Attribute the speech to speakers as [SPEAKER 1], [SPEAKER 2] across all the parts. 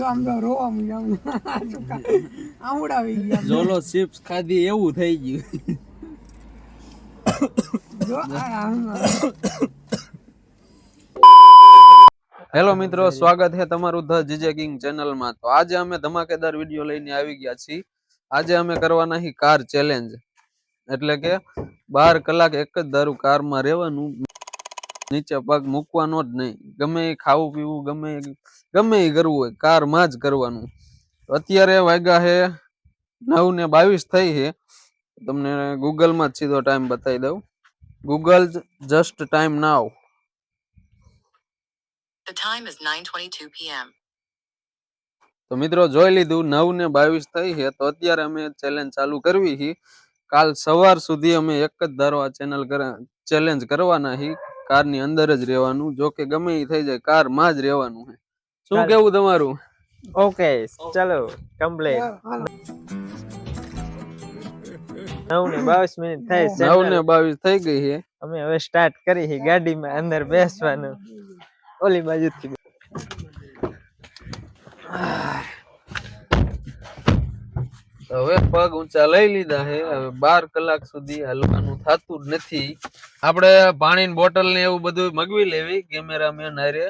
[SPEAKER 1] આમ તો રોવા મું આવડાવી ગયા
[SPEAKER 2] જોલો ચિપ્સ ખાધી એવું થઈ ગયું.
[SPEAKER 1] જો
[SPEAKER 2] હેલો મિત્રો, સ્વાગત છે તમારું ધ જીજે કિંગ ચેનલ માં. તો આજે અમે ધમાકેદાર વિડીયો લઈને આવી ગયા છીએ. આજે અમે કરવાના છે કાર ચેલેન્જ, એટલે કે 12 કલાક એક જ ધારું કારમાં રહેવાનું, નીચે પગ મૂકવાનો જ નહીં. ગમે એ ખાવું પીવું ગમે એ કરવું હોય કારમાં જ કરવાનું. અત્યારે વાગ્યા છે 9:22 થઈ છે. તમને ગૂગલ માં જ સીધો ટાઈમ બતાવી દઉં. Google just time now.
[SPEAKER 3] The time is 9:22 p.m.
[SPEAKER 2] તો મિત્રો જોઈ લીધું 9:22 થઈ છે. તો અત્યારે અમે ચેલેન્જ ચાલુ કરવી છે. કાલ સવાર સુધી અમે એક જ ધારો આ ચેલેન્જ કરવાના છે. કારની અંદર જ રહેવાનું, જો કે ગમે એ થઈ જાય કારમાં જ રહેવાનું છે. શું કેવું તમારું?
[SPEAKER 4] ઓકે ચલો કમ્પ્લીટ. 9:22 થઈ છે.
[SPEAKER 2] 9:22 થઈ ગઈ છે.
[SPEAKER 4] અમે હવે સ્ટાર્ટ કરી છે ગાડીમાં અંદર બેસવાનું. ઓલી બાજુથી
[SPEAKER 2] હવે પગ ઊંચા લઈ લીધા છે. હવે 12 કલાક સુધી હલવાનું થતું જ નથી. આપણે પાણીની બોટલ ને એવું બધું મગવી લેવી કેમેરામેન હારે,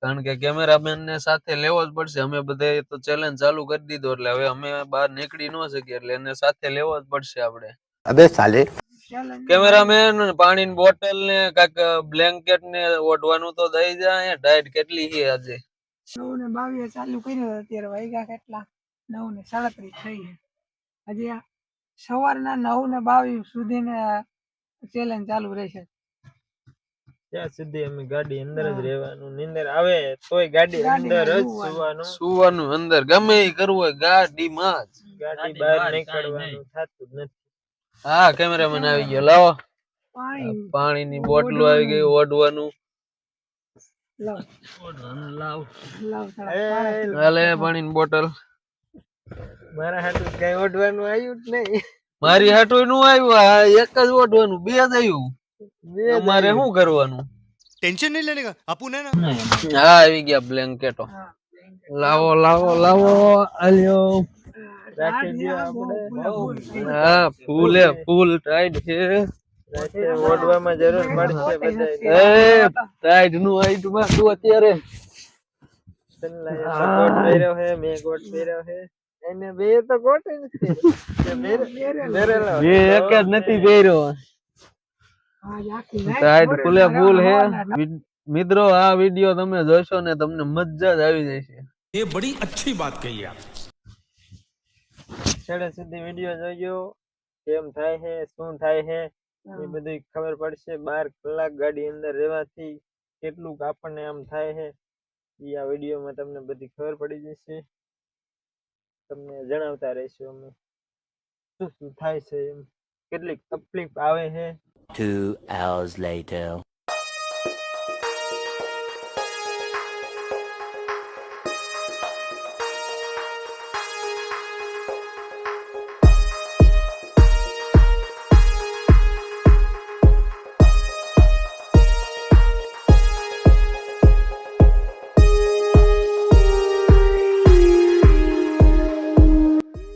[SPEAKER 2] કારણ કે કેમેરામેન ને સાથે લેવો જ પડશે. અમે બધે તો ચેલેન્જ ચાલુ કરી દીધો, એટલે હવે અમે બહાર નીકળી ન શકીએ, એટલે એને સાથે લેવો જ પડશે આપણે.
[SPEAKER 5] અબે સાલે
[SPEAKER 2] કેમેરામેન પાણીની બોટલ ને કાક બ્લેન્કેટ ને ઓઢવાનું તો દઈ જાય. ડાયટ કેટલી છે આજે?
[SPEAKER 1] 9:22 ચાલુ કર્યો. અત્યારે વાગ્યા કેટલા? 9:37 થઈ છે. હજી સવારના 9:22 સુધી ને ચેલેન્જ ચાલુ રહેશે.
[SPEAKER 4] ત્યાં સુધી અમે ગાડી અંદર જ રહેવાનું. નીંદર આવે તોય ગાડી અંદર જ
[SPEAKER 2] સુવાનું અંદર ગમે એ કરવું હોય ગાડીમાં જ.
[SPEAKER 4] ગાડી બહાર નીકળવાનું થતું જ નથી.
[SPEAKER 2] હા, કેમેરામેન આવી ગયો. લાવો પાણીની બોટલો આવી ગઈ. ઓઢવાનું હાલે પાણીની બોટલ.
[SPEAKER 4] મારા હાટું કઈ ઓઢવાનું આવ્યું જ નહીં.
[SPEAKER 2] મારી હાટું નું આવ્યું, એક જ ઓઢવાનું. બે જ આવ્યું. અમારે શું કરવાનું?
[SPEAKER 6] टेंशन नहीं लेने का अपन है ना.
[SPEAKER 2] હા, આવી ગયા બ્લેન્કેટો. લાવો લાવો લાવો. આલ્યો
[SPEAKER 4] રાખી દો આપણે.
[SPEAKER 2] હા, ફૂલ ટાઈટ છે.
[SPEAKER 4] ઓઢવામાં જરૂર પડશે બધાય.
[SPEAKER 2] ટાઈટ નું હાઈટ માં તું અત્યારે
[SPEAKER 4] કોટ પહેર્યો છે, મેં કોટ પહેર્યો છે. એને બે તો કોટ નથી પહેરેલો.
[SPEAKER 2] બે એક જ નથી પહેર્યો. ટાઈટ ફૂલે ફૂલ હે. મિત્રો, આ વિડિયો તમે જોશો ને તમને મજા જ આવી જશે.
[SPEAKER 6] ये बड़ी अच्छी बात कही आप.
[SPEAKER 4] છેડે સુધી વિડીયો જોજો. કેમ થાય છે, શું થાય છે એ બધી ખબર પડશે. 12 કલાક ગાડી અંદર રહેવાથી કેટલું આપણને આમ થાય છે એ આ વિડીયોમાં તમને બધી ખબર પડી જશે. તમને જણાવતા રહીશું અમે શું શું થાય છે, એમ કેટલીક તકલીફ આવે છે.
[SPEAKER 5] 2 hours later.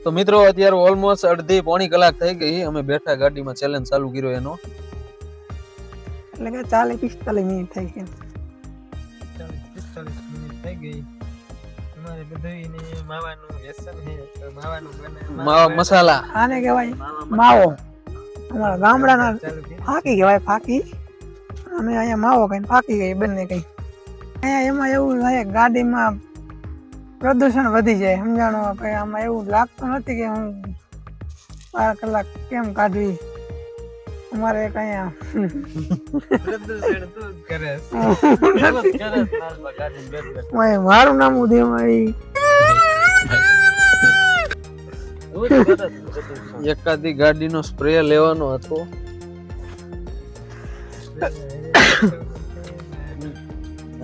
[SPEAKER 2] તો મિત્રો, અત્યારે ઓલમોસ્ટ અડધી પોણી કલાક થઈ ગઈ. અમે બેઠા ગાડીમાં ચેલેન્જ ચાલુ કર્યો એનો,
[SPEAKER 1] એટલે કે 40-45 મિનિટ થઈ છે.
[SPEAKER 4] 40-45 મિનિટ થઈ ગઈ. અમારે બધુંયને માવાનું વ્યસન છે, તો માવાનું બને.
[SPEAKER 2] માવા મસાલા
[SPEAKER 1] આને કહેવાય માવો. અમારા ગામડાના ફાકી કહેવાય, ફાકી. અમે અહીંયા માવો કહીને ફાકી ગઈ બંને કઈ. અહીંયા એમાં એવું થાય ગાડીમાં પ્રદૂષણ વધી જાય. સમજાણો કઈ આમાં એવું લાગતું નથી કે હું 12 કલાક કેમ કાઢવી. અમારે કઈ મારું નામ ઉદયમાં
[SPEAKER 2] એકાદી ગાડીનો સ્પ્રે લેવાનો હતો.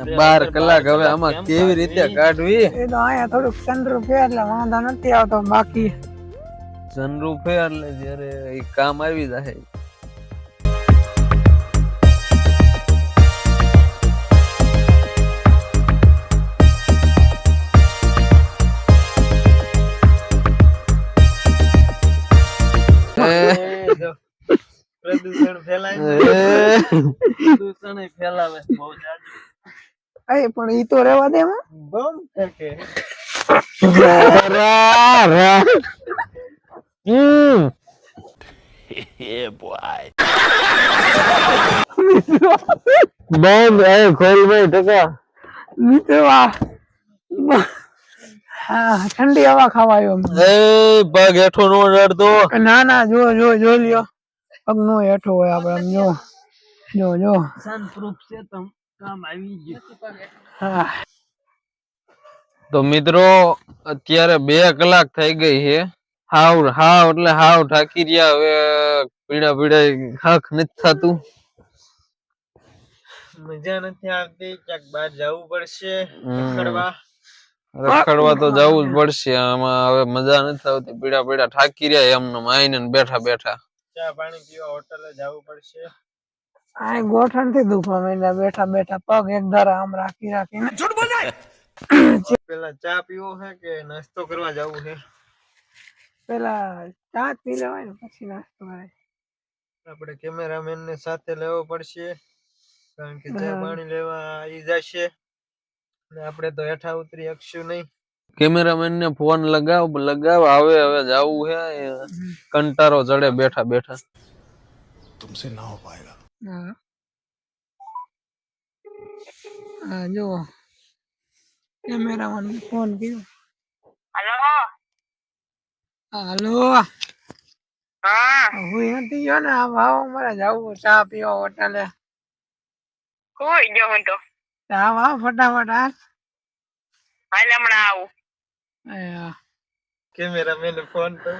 [SPEAKER 2] 12 કલાક હવે આમાં કેવી રીતે કાઢવી?
[SPEAKER 1] એ તો અહીંયા થોડુંક સનરૂફ છે એટલે વાંધો નથી આવતો. બાકી
[SPEAKER 2] સનરૂફ એટલે જયારે એ કામ આવી જાય.
[SPEAKER 4] દૂષણ ફેલાય ને. દૂષણ ય ફેલાવે બહુ જાજુ.
[SPEAKER 1] એ પણ ઈ તો રહેવા દે માં.
[SPEAKER 4] બમ ફેંકે.
[SPEAKER 5] Yeah, boy.
[SPEAKER 2] બંધ એ ખોલ ભાઈ ટકા
[SPEAKER 1] મિત્રો હા ઠંડી હવા ખાવા આવ્યો અમે.
[SPEAKER 2] એ પગ હેઠો નો રડતો
[SPEAKER 1] ના ના જો જો જો લ્યો પગ નો હેઠો હોય આપડે આમ જો જો જો
[SPEAKER 4] સનપ્રૂફ છે તમ કામ આવી ગયું.
[SPEAKER 1] હા
[SPEAKER 2] તો મિત્રો અત્યારે 2 કલાક થઈ ગઈ છે હાવ એટલે હાવ ઠાકી રહ્યા હવે પીડા હક નથી થતું
[SPEAKER 4] મજા નથી આવતી ક્યાંક બહાર જવું પડશે
[SPEAKER 2] રખડવા તો જવું જ પડશે આમાં હવે મજા નથી આવતી પીડા ઠાકી રહ્યા એમને આઈને બેઠા
[SPEAKER 4] ચા પાણી પીવા હોટલે જવું પડશે.
[SPEAKER 1] આ ગોઠણ થી દુખવા માંડ્યા બેઠા પગ એક ધારા આમ રાખીને
[SPEAKER 4] પેલા ચા પીવો છે કે નાસ્તો કરવા જવું છે?
[SPEAKER 1] પેલા ચા પી લેવાય ને પછી નાસ્તો કરાય.
[SPEAKER 4] આપણે કેમેરામેન ને સાથે લેવો પડશે કારણ કે ચા પાણી લેવા આવી જશે ને આપણે તો હેઠા ઉતરી શકશું નહીં.
[SPEAKER 2] કેમેરામેન ને ફોન લગાવ આવે હવે જાવું છે કંટારો ચડે બેઠા
[SPEAKER 6] तुमसे ना हो पाएगा.
[SPEAKER 1] હા જો કેમેરામેન ફોન કર્યો. હાલો હું નથી ગયો ને આ ભાવ મારે જવું ચા પીવા હોટલે.
[SPEAKER 7] કોઈ જો હું તો
[SPEAKER 1] ચા વાવ ફટાફટ હાલ.
[SPEAKER 7] હાલ હમણાં આવું.
[SPEAKER 4] કેમેરામેન ફોન તો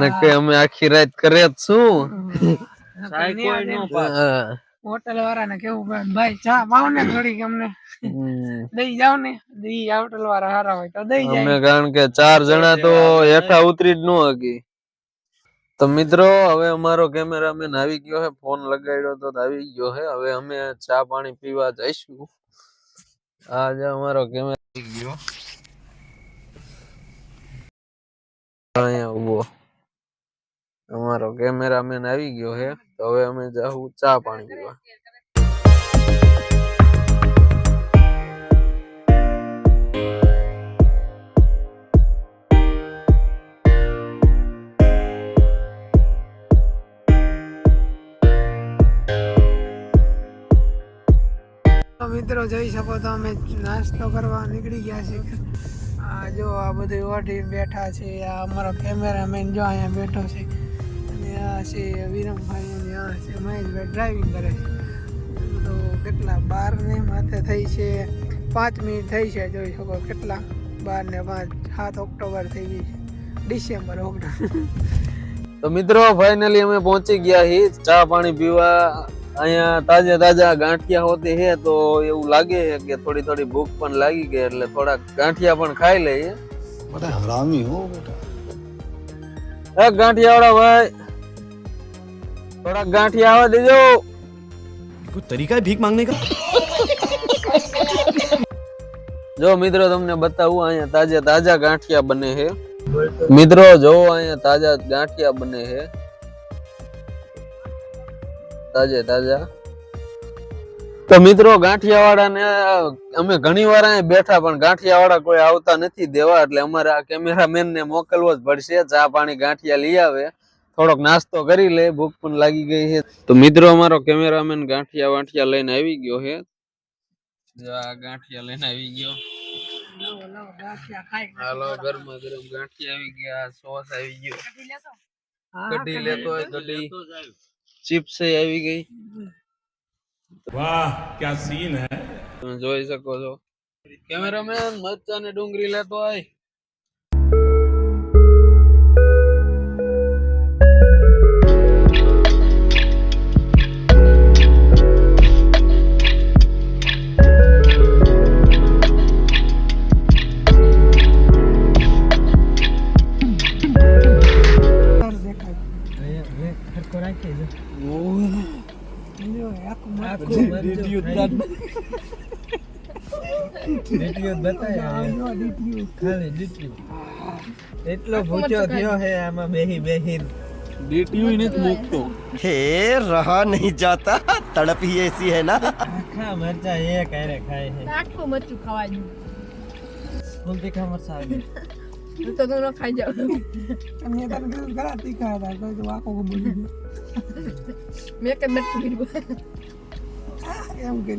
[SPEAKER 2] નકે અમે આખી રાત કરે જ શું
[SPEAKER 1] હોટલ વાળાને કેવું પડે ભાઈ ચા પાવ ને થોડીક અમને દઈ જાવ ને દઈ હોટલ વાળા હારા હોય તો દઈ જાય
[SPEAKER 2] અમે કારણ કે 4 જણા તો હેઠા ઉતરી જ ન હકી. તો મિત્રો હવે અમારો કેમેરામેન આવી ગયો છે ફોન લગાડ્યો તો આવી ગયો છે હવે અમે ચા પાણી પીવા જઈશું. આજે અમારો કેમેરા આવી ગયો અહીંયા ઉભો અમારો કેમેરામેન આવી ગયો છે તો હવે અમે જાહુ ચા પાણી પીવા.
[SPEAKER 1] મિત્રો જોઈ શકો તો અમે નાસ્તો કરવા નીકળી ગયા છીએ. આ જો આ બધું ઓઢી બેઠા છે. આ અમારો કેમેરામેન જો અહીંયા બેઠો છે અને આ છે વિરમભાઈ અને આ છે મહેશભાઈ ડ્રાઇવિંગ કરે છે. તો કેટલા 12 ને માથે થઈ છે 5 મિનિટ થઈ છે જોઈ શકો કેટલા 12 ને 5 7 ઓક્ટોબર થઈ ગઈ છે ડિસેમ્બર ઓક્ટોબર.
[SPEAKER 2] તો મિત્રો ફાઇનલી અમે પહોંચી ગયા છીએ ચા પાણી પીવા. અહીંયા તાજા ગાંઠિયા હોતી છે તો એવું લાગે છે કે થોડી ભૂખ પણ લાગી ગઈ એટલે થોડા ગાંઠિયા પણ ખાઈ લઈએ.
[SPEAKER 6] बड़ा हरामी हो बेटा.
[SPEAKER 2] ગાંઠિયા વાળા ભાઈ થોડા ગાંઠિયા આવવા દેજો.
[SPEAKER 6] कोई तरीका है भीख मांगने का?
[SPEAKER 2] જો મિત્રો તમને બતાવું અહીંયા તાજા ગાંઠિયા બને છે. મિત્રો જો અહીંયા તાજા ગાંઠિયા બને છે તાજા. તો મિત્રો ગાંઠિયા વાળા ને અમે ઘણી વાર અહીંયા બેઠા પણ ગાંઠિયા વાળા કોઈ આવતા નથી દેવા એટલે અમારે આ કેમેરામેન ને મોકલવો જ પડશે. ચા પાણી ગાંઠિયા લઈ આવે થોડોક નાસ્તો કરી લે ભૂખ પણ લાગી ગઈ છે. તો મિત્રો અમારો કેમેરામેન ગાંઠિયા લઈને આવી ગયો છે. આ ગાંઠિયા લઈને આવી ગયો. હાલો ગરમા ગરમ ગાંઠિયા આવી ગયા સોસ આવી ગયો કઢી લેતો હોય કઢી चिप्स આવી ગઈ.
[SPEAKER 6] वाह क्या सीन है.
[SPEAKER 2] તમે જોઈ શકો છો કેમેરામેન મરચા ને ડુંગળી લેતો આય.
[SPEAKER 4] એટલો ભૂખ્યો થયો હે આમાં બેહી
[SPEAKER 2] ડીટીયુ ને મૂકતો
[SPEAKER 5] हे रहा नहीं जाता तड़प ही ऐसी है ना
[SPEAKER 4] આખા મરચા એક હારે ખાય છે.
[SPEAKER 8] આખું મરચું ખાવા જેવું.
[SPEAKER 4] ફૂલ તીખા મરચા આવે.
[SPEAKER 8] હું તો ન ખાઈ જાઉં.
[SPEAKER 1] મેં તને કીધું ઘણા તીખા હતા તો તું આખો બોલી ગયો.
[SPEAKER 8] મેં કઈ મરચું પીધું.
[SPEAKER 1] એમ કે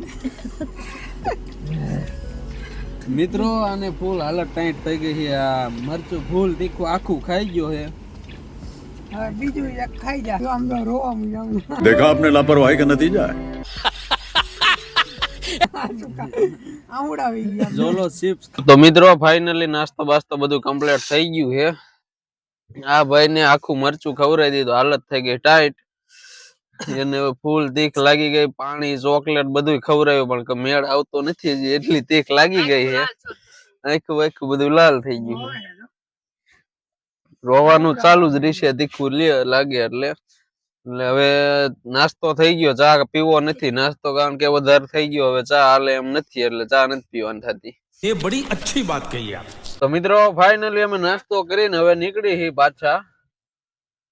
[SPEAKER 2] મિત્રો આને ફૂલ હાલત ટાઈટ થઈ ગઈ છે આ મરચું ફૂલ તીખું આખું ખાઈ ગયો છે
[SPEAKER 1] હવે બીજું એક ખાઈ જા તો આમ તો રોવા માંડ્યું.
[SPEAKER 6] देखा आपने लापरवाही का नतीजा है
[SPEAKER 1] આવડાવી ગયા
[SPEAKER 2] જોલો ચિપ્સ તો મિત્રો ફાઇનલી નાસ્તો બાસ્તો બધું કમ્પ્લીટ થઈ ગયું છે આ ભાઈને આખું મરચું ખવડાવી દીધું હાલત થઈ ગઈ ટાઈટ એને હવે ફૂલ તીખ લાગી ગઈ પાણી ચોકલેટ બધું ખવડાવ્યું પણ કે મેળ આવતો નથી હજી એટલી તીખ લાગી ગઈ છે આખું આખું બધું લાલ થઈ ગયું રોવાનું ચાલુ જ રહેશે તીખું લાગે એટલે હવે નાસ્તો થઈ ગયો ચા પીવો નથી નાસ્તો કારણ કે વધારે થઈ ગયો હવે ચા હાલે એમ નથી એટલે ચા નથી પીવાની થતી
[SPEAKER 6] ये बड़ी अच्छी बात कही आप
[SPEAKER 2] તો મિત્રો ફાઇનલી અમે નાસ્તો કરીને હવે નીકળી હી પાછા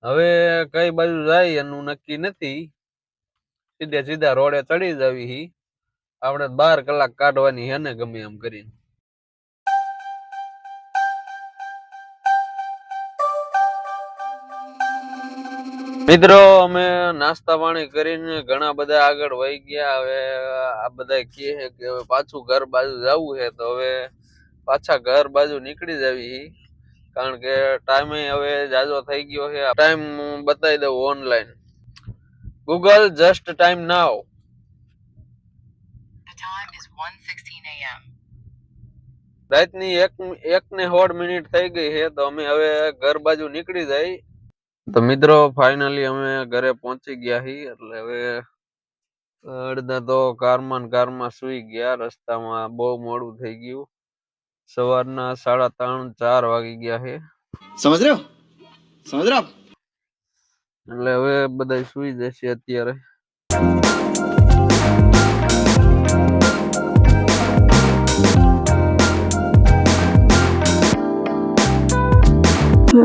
[SPEAKER 2] હવે કઈ બાજુ જાય એનું નક્કી નથી સીધે સીધા રોડે ચડી જાવી હી આપણે 12 કલાક કાઢવાની હે ને ગમે એમ કરીને મિત્રો અમે નાસ્તા પાણી કરીને ઘણા બધા આગળ વહી ગયા હવે આ બધા કહે છે કે હવે પાછું ઘર બાજુ જવું છે તો હવે પાછા ઘર બાજુ નીકળી જાવી કારણ કે ટાઈમે હવે જાજો થઈ ગયો છે ટાઈમ બતાવી દઉં online Google just time now
[SPEAKER 3] The time is 1:16 a.m.
[SPEAKER 2] રાતની 1:16 થઈ ગઈ છે તો અમે હવે ઘર બાજુ નીકળી જાય તો મિત્રો ફાઇનલી અમે ઘરે પહોંચી ગયા છીએ એટલે હવે અડધા તો કારમાં સુઈ ગયા રસ્તામાં બહુ મોડું થઈ ગયું સવારના 3:30-4 વાગી ગયા છે
[SPEAKER 6] समझ रहे हो
[SPEAKER 2] એટલે હવે બધા સુઈ જશે અત્યારે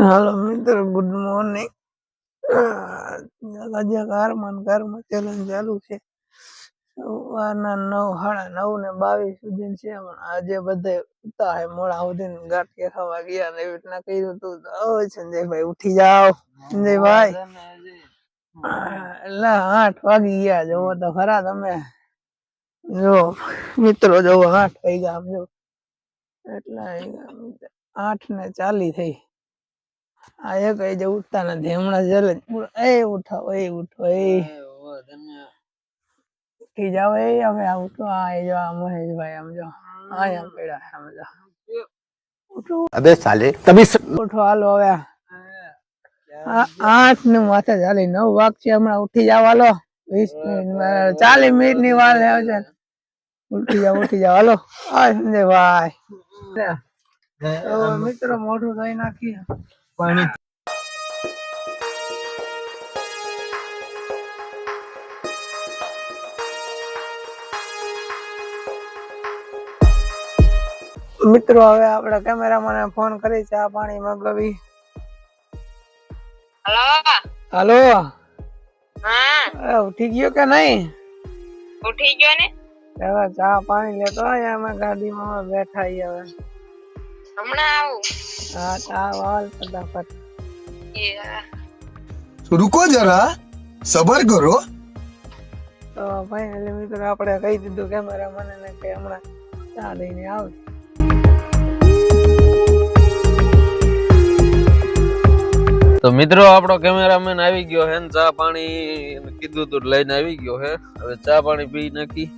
[SPEAKER 1] હાલો મિત્રો ગુડ મોર્નિંગ આજે ઘરમાં ચેલેન્જ ચાલુ છે સવારના 9:30 ને 22 સુધી છે પણ આજે બધા ઉતા હે મોડા સુધી ગાંઠિયા ખાવા ગયા ને એવી રીતના કર્યું તું સંજયભાઈ ઉઠી જાઓ સંજયભાઈ એટલે 8 વાગી ગયા જોવો તો ખરા તમે જો મિત્રો જોવો 8 થઈ ગયા આમ જો એટલે 8:40 થઈ આ એક જે ઉઠતા નથી હમણાં જલે ઉઠો ઉઠી જાવ હવે આ ઉઠો આ જો આ મહેશભાઈ આમ જો આયા પડ્યા આમ જો ઉઠો
[SPEAKER 5] अबे साले तभी
[SPEAKER 1] ઉઠો હાલો હવે 8 ને માથે ચાલી 9 વાગશે હમણાં ઉઠી જાવ હાલો 40 મિનિટ ની વાર છે ઉઠી જાવ હાલો આ સંજયભાઈ મિત્રો મોઢું ધોઈ નાખીએ
[SPEAKER 4] પાણી
[SPEAKER 1] મિત્રો હવે આપણે કેમેરામેને ફોન કરી ચા પાણી મગાવી
[SPEAKER 7] હલો
[SPEAKER 1] હાલો
[SPEAKER 7] હા
[SPEAKER 1] ઉઠી ગયો કે નહીં
[SPEAKER 7] ઉઠી ગયો ને
[SPEAKER 1] હવે ચા પાણી લેતો આયા અમે ગાડીમાં બેઠા છીએ હવે
[SPEAKER 7] હમણાં આવું
[SPEAKER 1] હા ચા વાલ ફટાફટ
[SPEAKER 6] रुको जरा सबर करो
[SPEAKER 1] તો ફાઇનલી મિત્રો આપણે કહી દીધું કેમેરામેન ને કે હમણાં ચા લઈને આવશે
[SPEAKER 2] તો મિત્રો આપણો કેમેરામેન આવી ગયો હે ને ચા પાણી કીધું તું લઈને આવી ગયો હે હવે ચા પાણી પી નાખી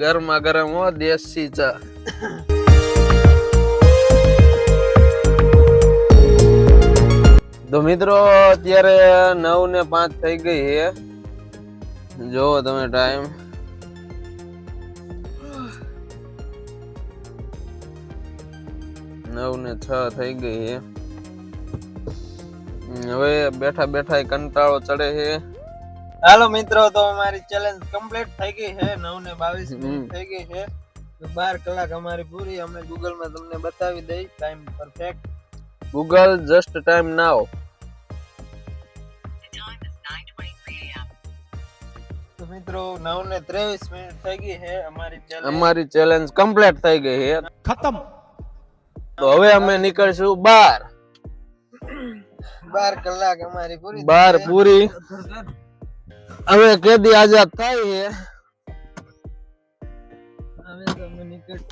[SPEAKER 2] ગરમા ગરમ હો દેશી ચા તો મિત્રો અત્યારે 9:05 થઈ ગઈ છે જોવો તમે ટાઈમ 9:06 થઈ ગઈ છે હવે બેઠા બેઠા કંટાળો ચડે છે
[SPEAKER 4] હાલો મિત્રો તો અમારી ચેલેન્જ કમ્પ્લીટ થઈ ગઈ છે 9:22 મિનિટ થઈ ગઈ છે 12 કલાક અમારી પૂરી. અમે ગૂગલ માં તમને બતાવી દઈ time perfect.
[SPEAKER 2] Google just time now.
[SPEAKER 3] The time is 9:23 a.m.
[SPEAKER 4] તો મિત્રો 9:23 થઈ ગઈ છે
[SPEAKER 2] અમારી ચેલેન્જ કમ્પ્લીટ થઈ ગઈ છે. ખતમ. તો હવે અમે નીકળશું બહાર.
[SPEAKER 4] 12 કલાક અમારી પૂરી.
[SPEAKER 2] બહાર પૂરી. હવે કેદી આઝાદ થાય છે.
[SPEAKER 4] હવે તો અમે નીકળ.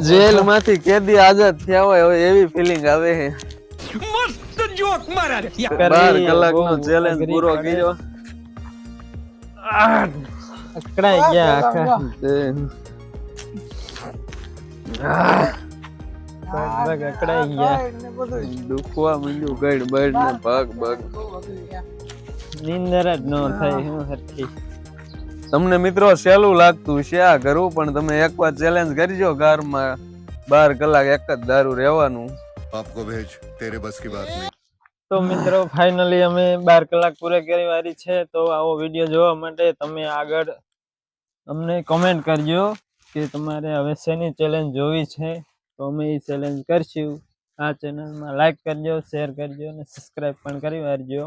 [SPEAKER 2] જેલ માંથી કેદી આઝાદ થયા હોય હવે એવી ફિલિંગ આવે છે. 12 કલાકનો ચેલેન્જ પૂરો કર્યો.
[SPEAKER 4] અકળાઈ ગયા આખા. પગ અકળાઈ ગયા.
[SPEAKER 2] દુખવા માંડ્યું ગઈડ બઈડ ને પગ બગ.
[SPEAKER 4] નીંદર જ ન થાય હું હરખી.
[SPEAKER 2] તમને મિત્રો સહેલું લાગતું છે આ કરવું, પણ તમે એકવાર ચેલેન્જ કરજો. કારમાં 12 કલાક એક જ દારૂ રહેવાનું.
[SPEAKER 5] आपको भेज तेरे बस की बात नहीं.
[SPEAKER 4] તો મિત્રો ફાઇનલી અમે 12 કલાક પૂરે કરી વારી છે. તો આવો વિડીયો જોવા માટે તમે આગળ અમને કોમેન્ટ કરજો કે તમારે હવે શેની ચેલેન્જ જોવી છે, તો અમે એ ચેલેન્જ કરશું. આ ચેનલમાં લાઈક કરજો, શેર કરજો અને સબસ્ક્રાઇબ પણ કરી વારજો.